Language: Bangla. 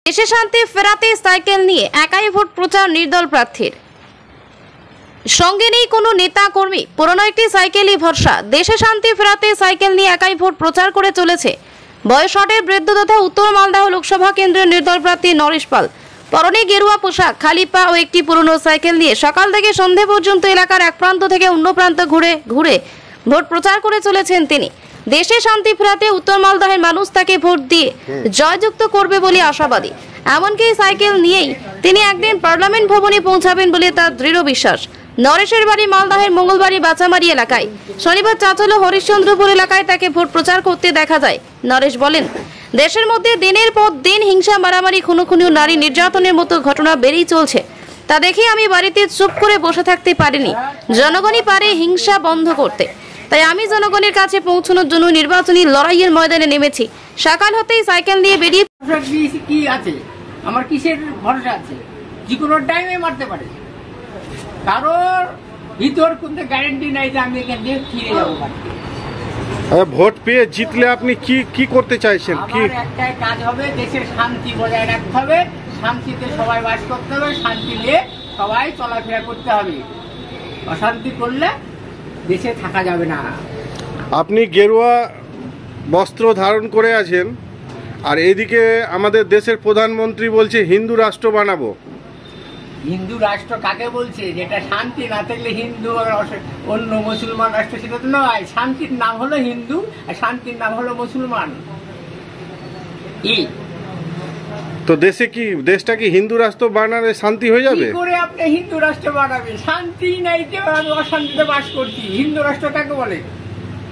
দেশে শান্তি ফেরাতে সাইকেল নিয়ে একাই ভোট প্রচার নির্দল প্রার্থীর। সঙ্গে নেই কোনো নেতা কর্মী, পুরনো একটি সাইকেলই ভরসা। দেশে শান্তি ফেরাতে সাইকেল নিয়ে একাই ভোট প্রচার করে চলেছে বয়স 60-এর বৃদ্ধ তথা উত্তর মালদহ লোকসভা কেন্দ্রের নির্দল প্রার্থী নরেশ পাল। পরনে গেরুয়া পোশাক, খালি পা ও একটি পুরনো সাইকেল নিয়ে সকাল থেকে সন্ধে পর্যন্ত এলাকার এক প্রান্ত থেকে অন্য প্রান্ত ঘুরে ঘুরে ভোট প্রচার করে চলেছেন তিনি। দেশে শান্তি ফেরাতে উত্তর মালদহের মানুষ তাকে ভোট দিয়ে জয়যুক্ত করবে বলে আশাবাদী। এমনকি সাইকেল নিয়েই তিনি একদিন পার্লামেন্ট ভবনে পৌঁছাবেন বলে তার দৃঢ় বিশ্বাস। নরেশের বাড়ি মালদহের মঙ্গলবাড়ি বাচামারি এলাকায়। শনিবার চাঁচল হরিশ্চন্দ্রপুর এলাকায় তাকে ভোট প্রচার করতে দেখা যায়। নরেশ বলেন, দেশের মধ্যে দিনের পর দিন হিংসা, মারামারি, খুনোখুনি ও নারী নির্যাতনের মতো ঘটনা বেড়েই চলছে। তা দেখে আমি বাড়িতে চুপ করে বসে থাকতে পারিনি। জনগণই পারে হিংসা বন্ধ করতে, তাই আমি জনগণের কাছে পৌঁছানোর জন্য নির্বাচনী লড়াইয়ের ময়দানে নেমেছি। সকাল হতেই সাইকেল নিয়ে বেরিয়ে কি আছে, আমার কিসের ভরসা আছে? যে কোনো টাইমে মারতে পারে, কারোর ভিতর কোনো গ্যারান্টি নাই যে আমি এখান দিয়ে ফিরে যাবো। ভোট পেয়ে জিতলে আপনি কি কি করতে চাইছেন? কি একটাই কাজ হবে, দেশের শান্তি বজায় রাখতে হবে, শান্তিতে সবাই বাস করতে হবে, শান্তি নিয়ে সবাই চলাফেরা করতে হবে। অশান্তি করলে দেশে থাকা যাবে না। আপনি গেরুয়া বস্ত্র ধারণ করে আছেন, আর এদিকে আমাদের দেশের প্রধানমন্ত্রী বলছে হিন্দু রাষ্ট্র বানাবো। হিন্দু রাষ্ট্র কাকে বলছে? যেটা শান্তি না থাকলে হিন্দু অন্য মুসলমান রাষ্ট্র সেটা তো নয়। শান্তির নাম হলো হিন্দু আর শান্তির নাম হলো মুসলমান। তো দেশটা কি হিন্দু রাষ্ট্র বানালে শান্তি হয়ে যাবে? কি করে আপনি হিন্দু রাষ্ট্র বানাবেন? শান্তি নাই, আমি অশান্তিতে বাস করছি। হিন্দু রাষ্ট্র কাকে বলে?